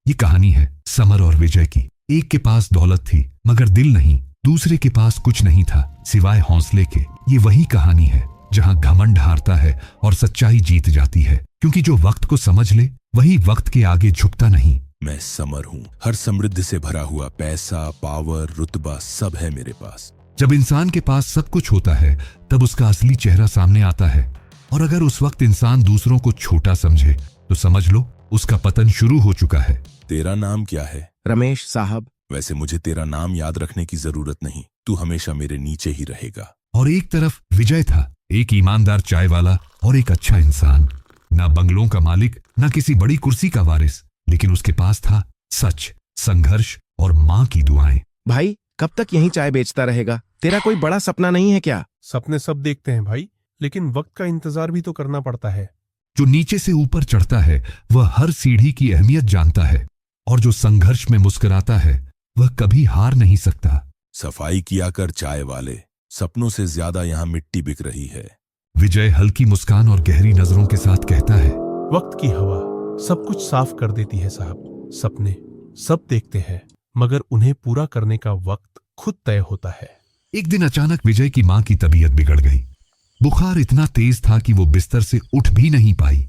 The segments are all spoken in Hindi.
ये कहानी है समर और विजय की। एक के पास दौलत थी मगर दिल नहीं, दूसरे के पास कुछ नहीं था सिवाय हौसले के। ये वही कहानी है जहां घमंड हारता है और सच्चाई जीत जाती है, क्योंकि जो वक्त को समझ ले वही वक्त के आगे झुकता नहीं। मैं समर हूँ, हर समृद्धि से भरा हुआ पैसा, पावर, रुतबा सब है मेरे पास। जब इंसान के पास सब कुछ होता है तब उसका असली चेहरा सामने आता है, और अगर उस वक्त इंसान दूसरों को छोटा समझे तो समझ लो उसका पतन शुरू हो चुका है। तेरा नाम क्या है? रमेश साहब। वैसे मुझे तेरा नाम याद रखने की जरूरत नहीं, तू हमेशा मेरे नीचे ही रहेगा। और एक तरफ विजय था, एक ईमानदार चाय वाला और एक अच्छा इंसान। ना बंगलों का मालिक, ना किसी बड़ी कुर्सी का वारिस, लेकिन उसके पास था सच, संघर्ष और माँ की दुआएं। भाई कब तक यहीं चाय बेचता रहेगा? तेरा कोई बड़ा सपना नहीं है क्या? सपने सब देखते हैं भाई, लेकिन वक्त का इंतजार भी तो करना पड़ता है। जो नीचे से ऊपर चढ़ता है वह हर सीढ़ी की अहमियत जानता है, और जो संघर्ष में मुस्कुराता है वह कभी हार नहीं सकता। सफाई किया कर चाय वाले, सपनों से ज्यादा यहाँ मिट्टी बिक रही है। विजय हल्की मुस्कान और गहरी नजरों के साथ कहता है, वक्त की हवा सब कुछ साफ कर देती है साहब। सपने सब देखते हैं मगर उन्हें पूरा करने का वक्त खुद तय होता है। एक दिन अचानक विजय की माँ की तबीयत बिगड़ गई। बुखार इतना तेज था कि वो बिस्तर से उठ भी नहीं पाई।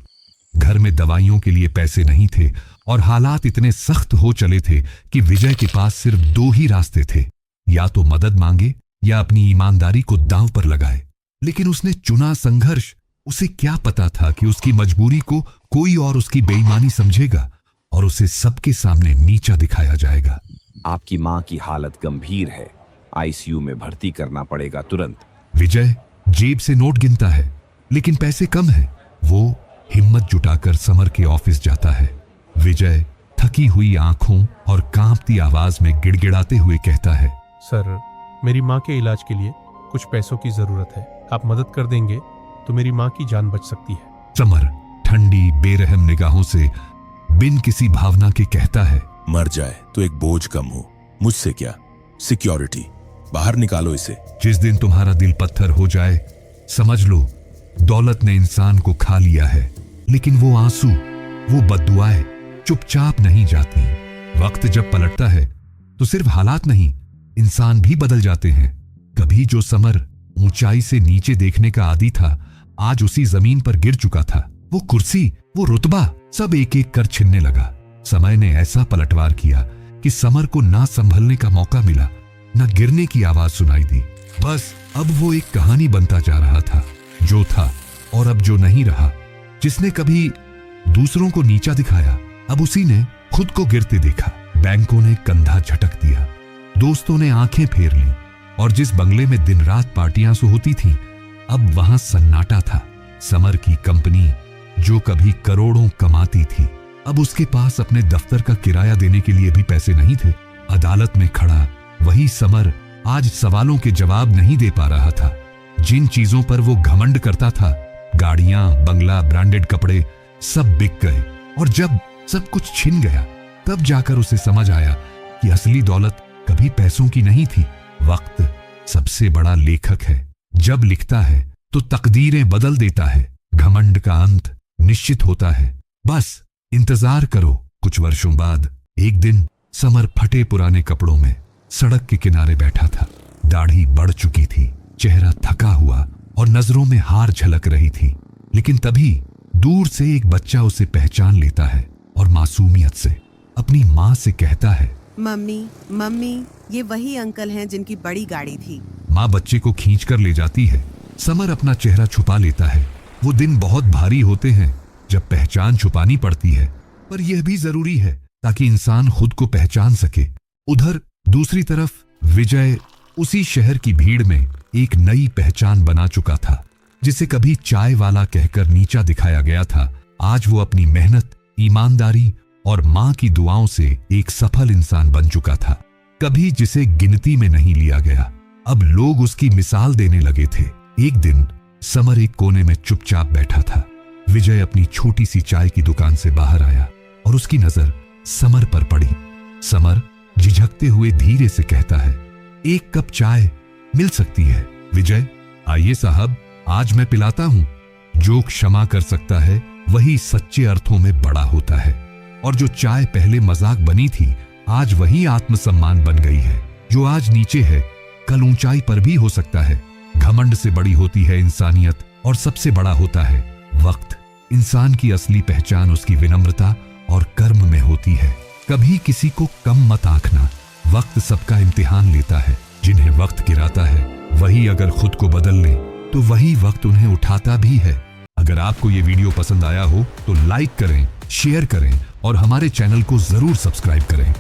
घर में दवाइयों के लिए पैसे नहीं थे और हालात इतने सख्त हो चले थे कि विजय के पास सिर्फ दो ही रास्ते थे, या तो मदद मांगे या अपनी ईमानदारी को दांव पर लगाए। लेकिन उसने चुना संघर्ष। उसे क्या पता था कि उसकी मजबूरी को कोई और उसकी बेईमानी समझेगा और उसे सबके सामने नीचा दिखाया जाएगा। आपकी मां की हालत गंभीर है, आईसीयू में भर्ती करना पड़ेगा तुरंत। विजय जेब से नोट गिनता है, लेकिन पैसे कम है। वो हिम्मत जुटाकर समर के ऑफिस जाता है। विजय थकी हुई आंखों और कांपती आवाज में गिड़गिड़ाते हुए कहता है, सर, मेरी माँ के इलाज के लिए कुछ पैसों की जरूरत है। आप मदद कर देंगे तो मेरी माँ की जान बच सकती है। समर ठंडी बेरहम निगाहों से बिन किसी भावना के कहता है, मर जाए तो एक बोझ कम हो, मुझसे क्या। सिक्योरिटी, बाहर निकालो इसे। जिस दिन तुम्हारा दिल पत्थर हो जाए समझ लो दौलत ने इंसान को खा लिया है। लेकिन वो आंसू, वो बद्दुआएं चुपचाप नहीं जाती। वक्त जब पलटता है तो सिर्फ हालात नहीं, इंसान भी बदल जाते हैं। कभी जो समर ऊंचाई से नीचे देखने का आदी था आज उसी जमीन पर गिर चुका था। वो कुर्सी, वो रुतबा सब एक एक कर छिनने लगा। समय ने ऐसा पलटवार किया कि समर को ना संभलने का मौका मिला, ना गिरने की आवाज सुनाई दी। बस अब वो एक कहानी बनता जा रहा था, जो था और अब जो नहीं रहा। जिसने कभी दूसरों को नीचा दिखाया अब उसी ने खुद को गिरते देखा। बैंकों ने कंधा झटक दिया, दोस्तों ने आंखें फेर ली, और जिस बंगले में दिन रात पार्टियां होती थीं अब वहां सन्नाटा था। समर की कंपनी जो कभी करोड़ों कमाती थी अब उसके पास अपने दफ्तर का किराया देने के लिए भी पैसे नहीं थे। अदालत में खड़ा वही समर आज सवालों के जवाब नहीं दे पा रहा था। जिन चीजों पर वो घमंड करता था, गाड़ियां, बंगला, ब्रांडेड कपड़े सब बिक गए। और जब सब कुछ छिन गया तब जाकर उसे समझ आया कि असली दौलत कभी पैसों की नहीं थी। वक्त सबसे बड़ा लेखक है, जब लिखता है तो तकदीरें बदल देता है। घमंड का अंत निश्चित होता है, बस इंतजार करो। कुछ वर्षों बाद एक दिन समर फटे पुराने कपड़ों में सड़क के किनारे बैठा था। दाढ़ी बढ़ चुकी थी, चेहरा थका हुआ और नजरों में हार झलक रही थी। लेकिन तभी दूर से एक बच्चा उसे पहचान लेता है और मासूमियत से अपनी माँ से कहता है, मम्मी मम्मी, ये वही अंकल हैं जिनकी बड़ी गाड़ी थी। माँ बच्चे को खींच कर ले जाती है। समर अपना चेहरा छुपा लेता है। वो दिन बहुत भारी होते हैं जब पहचान छुपानी पड़ती है, पर यह भी जरूरी है ताकि इंसान खुद को पहचान सके। उधर दूसरी तरफ विजय उसी शहर की भीड़ में एक नई पहचान बना चुका था। जिसे कभी चाय वाला कहकर नीचा दिखाया गया था, आज वो अपनी मेहनत, ईमानदारी और माँ की दुआओं से एक सफल इंसान बन चुका था। कभी जिसे गिनती में नहीं लिया गया, अब लोग उसकी मिसाल देने लगे थे। एक दिन समर एक कोने में चुपचाप बैठा था। विजय अपनी छोटी सी चाय की दुकान से बाहर आया और उसकी नजर समर पर पड़ी। समर झिझकते हुए धीरे से कहता है, एक कप चाय मिल सकती है? विजय, आइए साहब, आज मैं पिलाता हूं। जो क्षमा कर सकता है वही सच्चे अर्थों में बड़ा होता है। और जो चाय पहले मजाक बनी थी आज वही आत्मसम्मान बन गई है। जो आज नीचे है कल ऊंचाई पर भी हो सकता है। घमंड से बड़ी होती है इंसानियत और सबसे बड़ा होता है वक्त। इंसान की असली पहचान उसकी विनम्रता और कर्म में होती है। कभी किसी को कम मत आंकना। वक्त सबका इम्तिहान लेता है। जिन्हें वक्त गिराता है वही अगर खुद को बदल ले तो वही वक्त उन्हें उठाता भी है। अगर आपको ये वीडियो पसंद आया हो तो लाइक करें, शेयर करें और हमारे चैनल को जरूर सब्सक्राइब करें।